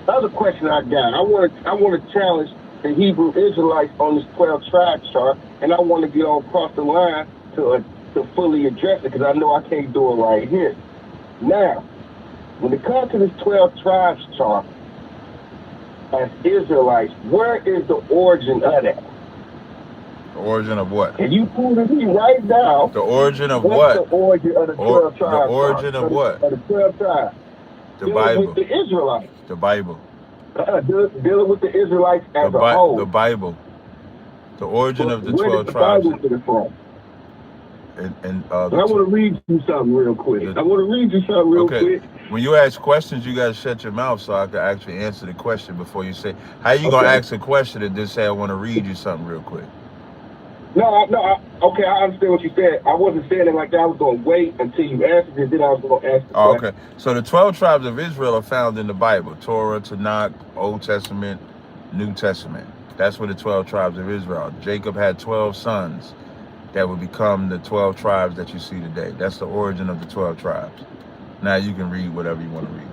other question I got. I want to challenge the Hebrew Israelites on this 12 tribe chart, and I want to get on across the line to fully address it because I know I can't do it right here. Now, when it comes to this 12 tribes chart, as Israelites, where is the origin of that? The origin of what? Can you prove to me right now? The origin of what's what? The origin of the 12 tribes. The origin of what? Of the 12 tribes. The Bible. With the Israelites. The Bible. Dealing with the Israelites as a whole. The Bible. The origin of the 12 where did the tribes. Bible get it from? I want to read you something real quick. Quick. When you ask questions, you got to shut your mouth so I can actually answer the question before you say. How you going to ask a question and then say, I want to read you something real quick? Okay, I understand what you said. I wasn't saying it like that. I was going to wait until you answered it, then I was going to ask the question. Okay. So the 12 tribes of Israel are found in the Bible. Torah, Tonic, Old Testament, New Testament. That's where the 12 tribes of Israel. Jacob had 12 sons that would become the 12 tribes that you see today. That's the origin of the 12 tribes. Now you can read whatever you want to read.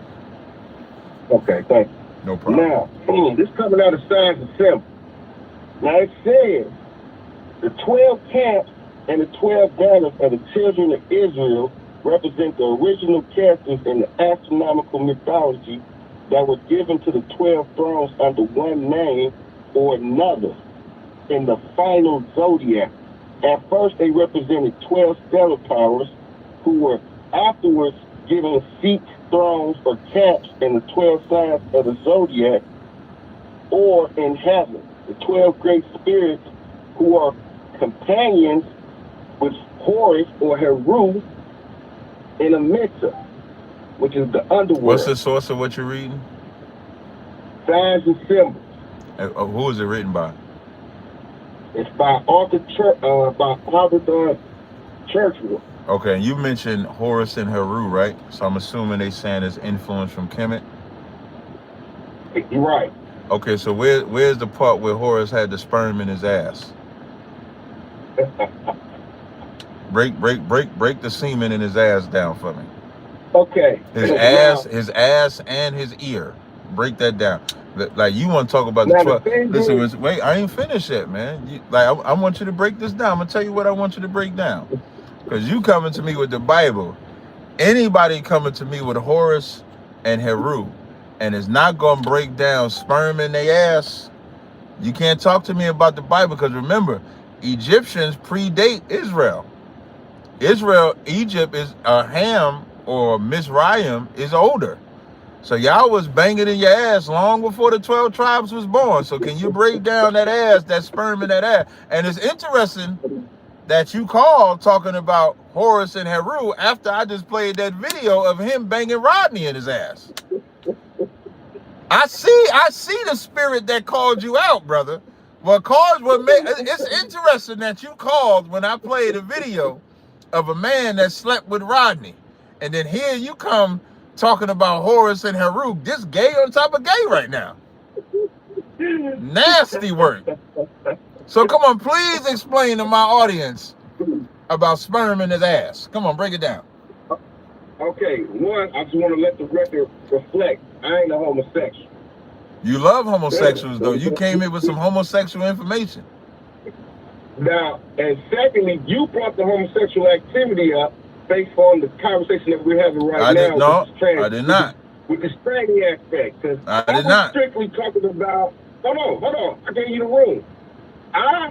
Okay, thank you. No problem. Now, this coming out of Signs and Symbols. Now it says, the 12 camps and the 12 banners of the children of Israel represent the original characters in the astronomical mythology that were given to the 12 thrones under one name or another in the final zodiac. At first, they represented 12 stellar powers who were afterwards given seats, thrones, or caps in the 12 signs of the zodiac or in heaven. The 12 great spirits who are companions with Horus or Horus in a Mesa, which is the underworld. What's the source of what you're reading? Signs and Symbols. Who is it written by? It's by Arthur Churchwell. Okay, you mentioned Horus and Horus, right? So I'm assuming they saying it's influence from Kemet. You're right. Okay, so where's the part where Horus had the sperm in his ass? break the semen in his ass down for me. Okay. His ass and his ear. Break that down. Like you want to talk about now the 12. Listen, wait, I ain't finished yet, man. I want you to break this down. I'm gonna tell you what I want you to break down. Because you coming to me with the Bible. Anybody coming to me with Horus and Horus and is not gonna break down sperm in their ass, you can't talk to me about the Bible. Because remember, Egyptians predate Israel. Egypt is Ham or Mizraim is older. So y'all was banging in your ass long before the 12 tribes was born. So can you break down that ass, that sperm in that ass? And it's interesting that you called talking about Horus and Horus after I just played that video of him banging Rodney in his ass. I see the spirit that called you out, brother. It's interesting that you called when I played a video of a man that slept with Rodney. And then here you come talking about Horus and Horus. This gay on top of gay right now. Nasty work. So come on, please explain to my audience about sperm in his ass. Come on, break it down. Okay, one, I just want to let the record reflect. I ain't a homosexual. You love homosexuals, though. You came in with some homosexual information. Now, and secondly, you brought the homosexual activity up based on the conversation that we're having right now. No, I did not. With the tranny aspect. Because I did not. Strictly talking about, hold on. I gave you the room. I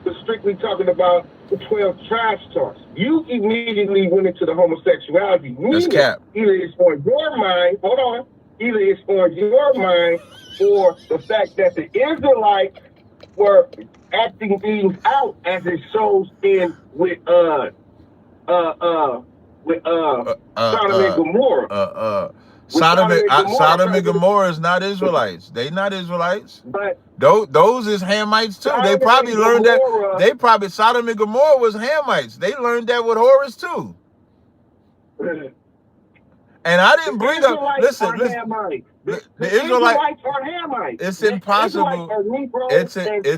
was strictly talking about the 12 tribes charts. You immediately went into the homosexuality. That's cap. Either it's on your mind, either it's on your mind or the fact that the Israelites were acting things out as it shows in with Sodom and Gomorrah. Sodom and Gomorrah is not Israelites. They not Israelites. But those is Hamites too. They probably learned that. Sodom and Gomorrah was Hamites. They learned that with Horus too. And I didn't bring up. Listen. The Israelites are Hamites. It's impossible. It's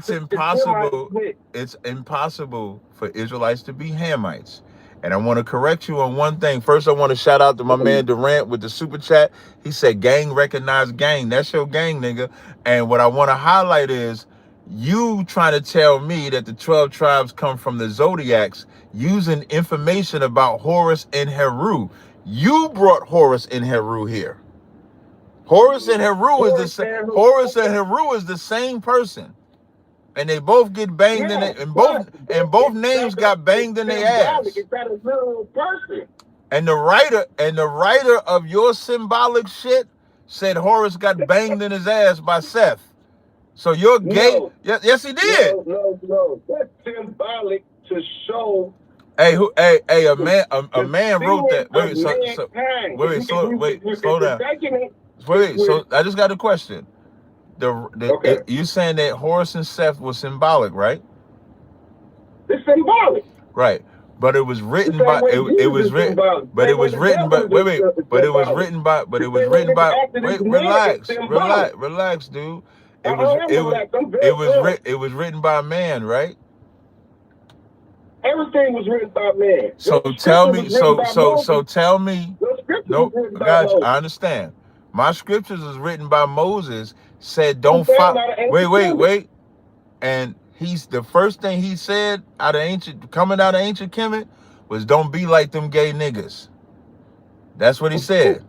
impossible. It's impossible for Israelites to be Hamites. And I want to correct you on one thing. First, I want to shout out to my man Durant with the super chat. He said, gang recognize gang. That's your gang, nigga. And what I want to highlight is you trying to tell me that the 12 tribes come from the zodiacs using information about Horus and Heru. You brought Horus and Heru here. Horus and Heru is the same person. And they both get banged in it, and both names got banged in their ass. It's not a literal person. And the writer of your symbolic shit said Horus got banged in his ass by Seth. So you're gay. No. Yes, he did. No. That's symbolic to show. Hey, a man wrote that. Slow down. So I just got a question. You saying that Horus and Seth was symbolic, right? It's symbolic. Right. But it was written by relax, dude. It was written by a man, right? Everything was written by man. So tell me. No, gotcha. I understand. My scriptures is written by Moses. Said don't follow. Wait. And the first thing he said coming out of ancient Kemet was don't be like them gay niggas. That's what he said.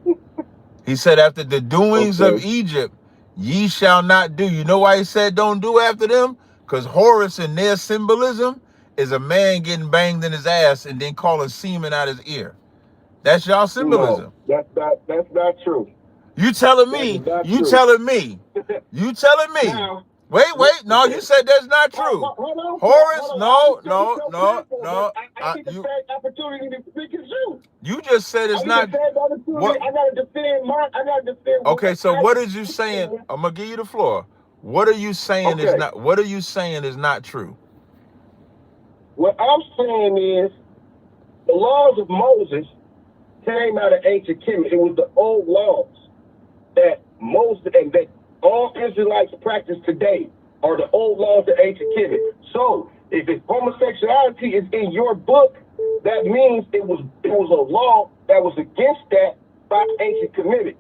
He said after the doings of Egypt, ye shall not do. You know why he said don't do after them? Because Horus in their symbolism is a man getting banged in his ass and then calling semen out his ear. That's y'all symbolism. No, that's not true. You telling me. Now, wait. No, you said that's not true. Horus, no. I get the same opportunity to speak as you. You just said it's not. What? I gotta defend. Okay, so what is you saying? I'm gonna give you the floor. What are you saying is not? What are you saying is not true? What I'm saying is the laws of Moses came out of ancient Kemet. It was the old laws that Moses and that all Israelites practice today are the old laws of ancient Kemet. So if homosexuality is in your book, that means it was a law that was against that by ancient Kemetic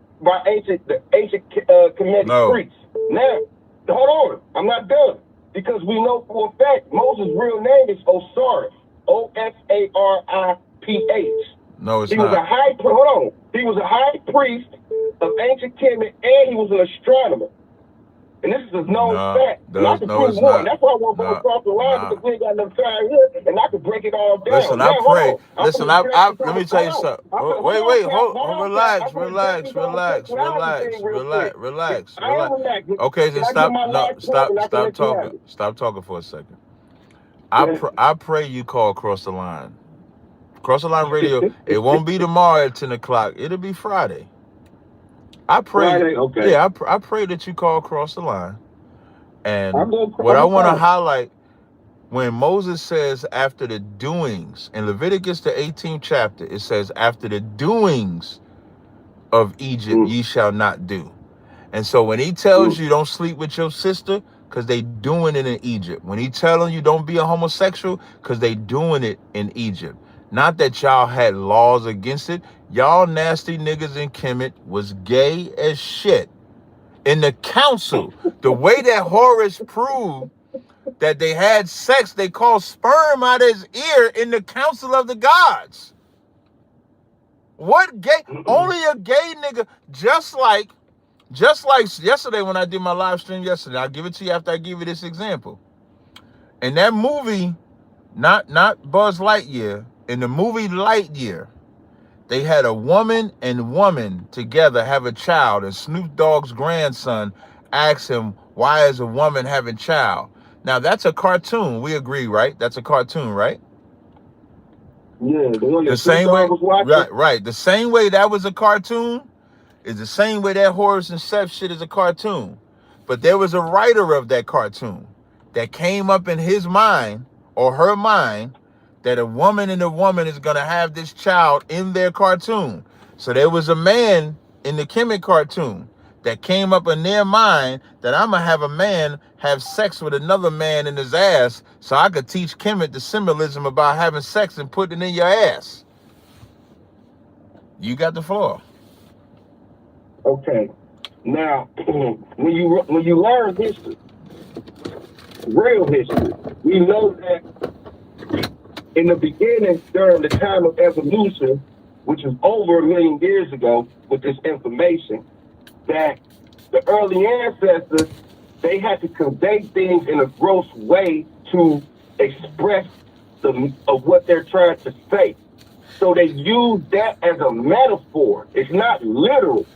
priests. Now, hold on, I'm not done. Because we know for a fact Moses' real name is Osiris. Osariph. No, it's not. He was a high priest of ancient Kemet, and he was an astronomer. And this is a known fact. And I can prove one. That's why I want to go across the line because we ain't got enough time here, and I can break it all down. Listen, I pray. Listen, let me tell you something. Wait, hold, relax. Okay, then stop talking. Stop talking for a second. I pray you call Across the Line. Cross the Line Radio. It won't be tomorrow at 10 o'clock. It'll be Friday. I pray. Friday, okay. Yeah, I pray that you call Across the Line. And what I want to highlight, when Moses says after the doings, in Leviticus the 18th chapter, it says after the doings of Egypt ye shall not do. And so when he tells you don't sleep with your sister, because they doing it in Egypt. When he telling you don't be a homosexual, because they doing it in Egypt. Not that y'all had laws against it. Y'all nasty niggas in Kemet was gay as shit. In the council, the way that Horus proved that they had sex, they called sperm out of his ear in the council of the gods. What gay? Only a gay nigga, just like yesterday when I did my live stream yesterday. I'll give it to you after I give you this example. In that movie, not Buzz Lightyear, in the movie Lightyear, they had a woman and woman together have a child, and Snoop Dogg's grandson asked him, why is a woman having a child? Now, that's a cartoon. We agree, right? That's a cartoon, right? Yeah, the one that the same way, was watching. Right. The same way that was a cartoon is the same way that Horus and Seth shit is a cartoon. But there was a writer of that cartoon that came up in his mind or her mind that a woman and a woman is going to have this child in their cartoon. So there was a man in the Kemet cartoon that came up in their mind that I'm gonna have a man have sex with another man in his ass so I could teach Kemet the symbolism about having sex and putting it in your ass. You got the floor. Okay. Now, when you learn history, real history, we know that in the beginning, during the time of evolution, which is over 1 million years ago, with this information, that the early ancestors, they had to convey things in a gross way to express of what they're trying to say. So they use that as a metaphor. It's not literal.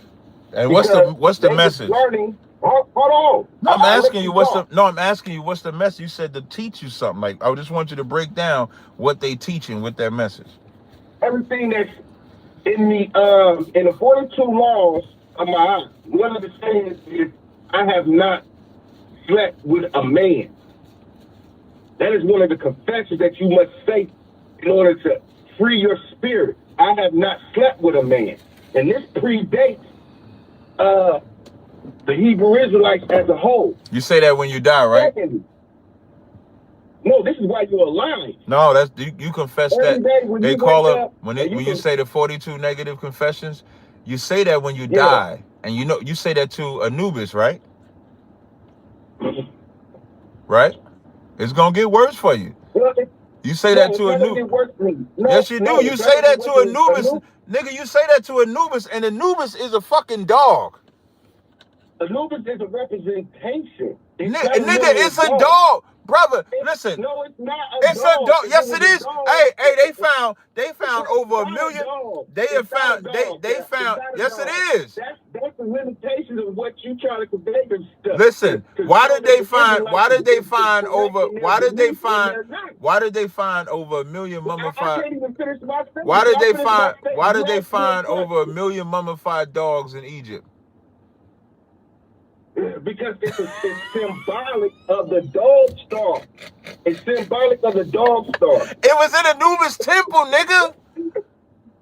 And what's the message? Learning, hold on. No, I'm asking you what's the message. You said to teach you something. Like, I just want you to break down what they teaching with their message. Everything that's in the 42 laws of my eyes, one of the things is I have not slept with a man. That is one of the confessions that you must say in order to free your spirit. I have not slept with a man. And this predates the Hebrew Israelites as a whole. You say that when you die, right? Secondly, no, this is why you're alive. No, that's you confess Every that. They call it when you say the 42 negative confessions. You say that when you die, and you say that to Anubis, right? Right? It's gonna get worse for you. You say that to Anubis. Yes, you do. You say that to Anubis, nigga. You say that to Anubis, and Anubis is a fucking dog. Anubis is a representation. Nigga, it's a dog. Brother, listen. No, it's not it's a dog. Yes, it is. Hey, they found over 1 million. They found. Yes, it is. That's the limitation of what you try to convey them stuff. Listen, why did they find over 1 million mummified? I can't even finish my sentence. Why did they find over 1 million mummified dogs in Egypt? Because it's symbolic of the dog star. It's symbolic of the dog star. It was in Anubis temple, nigga. It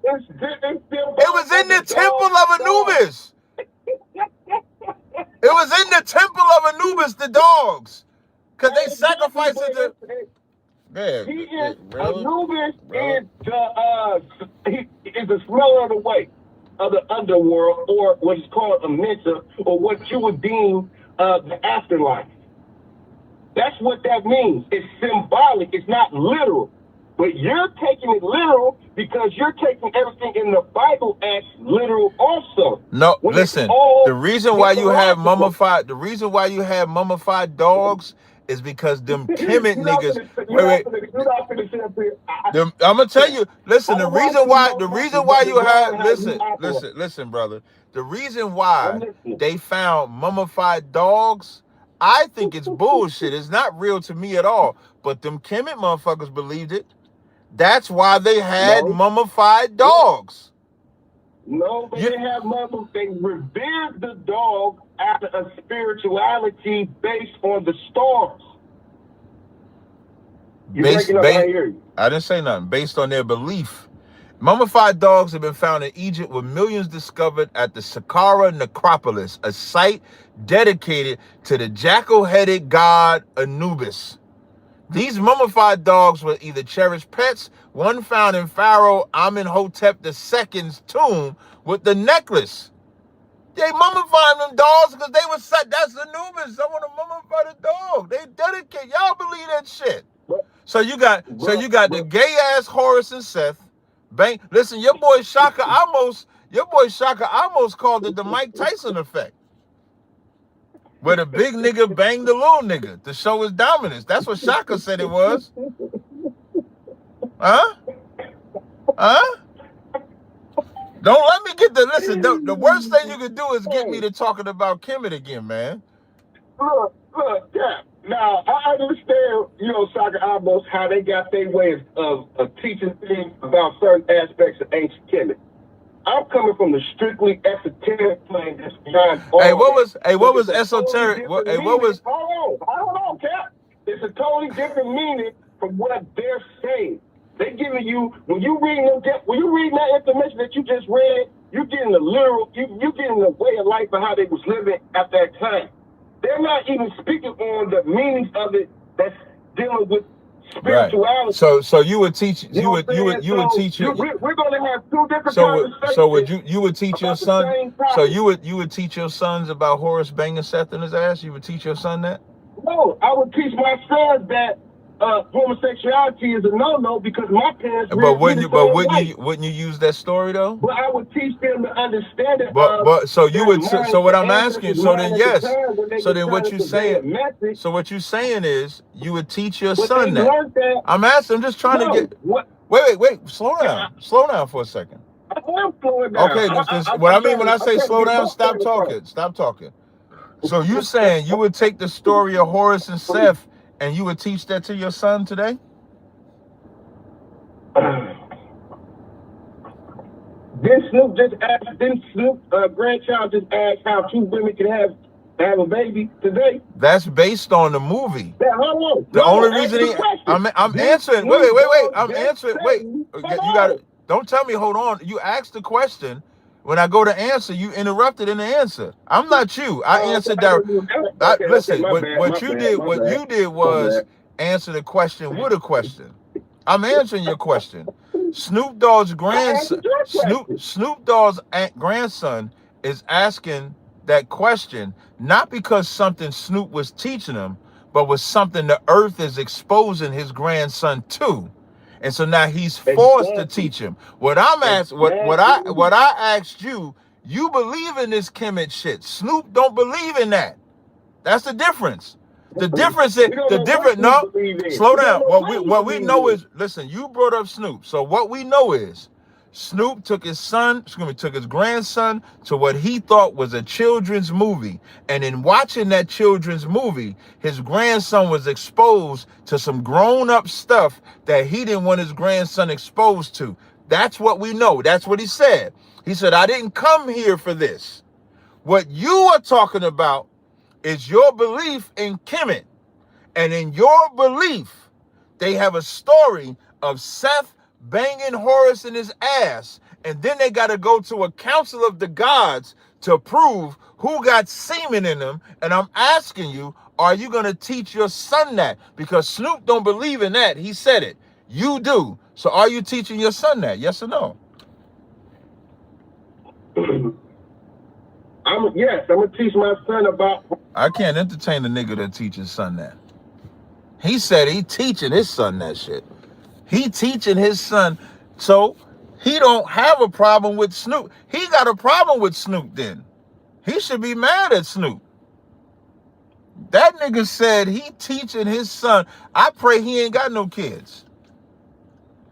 was in the temple of Anubis. It was in the temple of Anubis, the dogs. Because they sacrificed it to... Anubis is the smeller of the way of the underworld, or what is called a mentor, or what you would deem the afterlife. That's what that means. It's symbolic. It's not literal. But you're taking it literal because you're taking everything in the Bible as literal also. No, listen. The reason why you have mummified dogs is because them Kemet niggas. I'm gonna tell you. Listen, the reason why you have listen, brother. The reason why they found mummified dogs, I think it's bullshit. It's not real to me at all. But them Kemet motherfuckers believed it. That's why they had mummified dogs. No, they didn't have mummified. They revered the dog after a spirituality based on the stars. I didn't say nothing. Based on their belief. Mummified dogs have been found in Egypt, with millions discovered at the Saqqara necropolis, a site dedicated to the jackal-headed god Anubis. These mummified dogs were either cherished pets, one found in Pharaoh Amenhotep II's tomb with the necklace. They mummified them dogs because they were set. That's Anubis. I want to mummify the dog. They dedicate. Y'all believe that shit. So you got the gay ass Horus and Seth. Bang. Listen, your boy Shaka almost called it the Mike Tyson effect. Where the big nigga banged the little nigga to show his dominance. That's what Shaka said it was. Huh? Don't let me get the listen. The worst thing you can do is get me to talking about Kemet again, man. Look, yeah. Now I understand, Shaka Amos, how they got their way of teaching things about certain aspects of ancient Kemet. I'm coming from the strictly esoteric plane that's behind all. What was esoteric? Hold on, Cap. It's a totally different meaning from what they're saying. They're giving you when you read that information that you just read, you getting the literal, you getting the way of life of how they was living at that time. They're not even speaking on the meanings of it that's dealing with spirituality. Right. So you would teach You know what I'm saying? you would teach your we're gonna have two different conversations. so would you would teach your about the son same so topic. you would teach your sons about Horus banging Seth in his ass? You would teach your son that? No, I would teach my sons that homosexuality is a no-no because my parents But wouldn't you wouldn't you use that story though? But I would teach them to understand it. But so you would mind, so what I'm the asking, so then yes. So then what you trying to saying message, so what you saying is you would teach your but son they that. learned that. I'm asking, I'm just trying to get What? wait, slow down for a second. I am slowing down. Okay, what I mean when I say slow down, stop talking. So you saying you would take the story of Horus and Seth and you would teach that to your son today? Didn't Snoop grandchild just asked how two women can have a baby today? That's based on the movie. Yeah, hold on. The only reason I'm answering. Wait. I'm answering. Wait. You got. Don't tell me. Hold on. You asked the question. When I go to answer, you interrupted in the answer. I'm not you. I answered that. Listen. What you did was answer the question with a question. I'm answering your question. Snoop Dogg's grandson. Snoop Dogg's grandson is asking that question not because something Snoop was teaching him, but was something the earth is exposing his grandson to, and so now he's forced to teach him. What I'm asking, what I asked you, you believe in this Kemet shit. Snoop don't believe in that. That's the difference. The difference is no. Slow down. What we know is, listen. You brought up Snoop, so what we know is, Snoop took his grandson to what he thought was a children's movie, and in watching that children's movie, his grandson was exposed to some grown-up stuff that he didn't want his grandson exposed to. That's what we know. That's what he said. He said, "I didn't come here for this." What you are talking about is your belief in Kemet. And in your belief, they have a story of Seth banging Horus in his ass. And then they got to go to a council of the gods to prove who got semen in them. And I'm asking you, are you going to teach your son that? Because Snoop don't believe in that. He said it. You do. So are you teaching your son that? Yes or no? Yes, I'm going to teach my son about... I can't entertain a nigga that teaches his son that. He said he teaching his son that shit. He teaching his son. So he don't have a problem with Snoop. He got a problem with Snoop then. He should be mad at Snoop. That nigga said he teaching his son. I pray he ain't got no kids.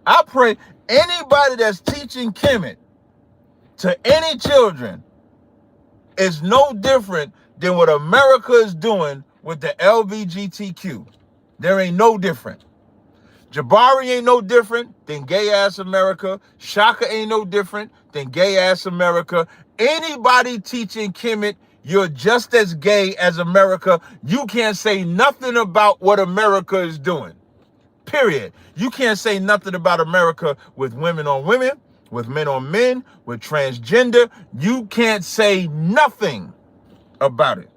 I pray anybody that's teaching Kemet to any children is no different than what America is doing with the LGBTQ. There ain't no different. Jabari ain't no different than gay-ass America. Shaka ain't no different than gay-ass America. Anybody teaching Kemet, you're just as gay as America. You can't say nothing about what America is doing. Period. You can't say nothing about America with women on women, with men on men, with transgender. You can't say nothing about it.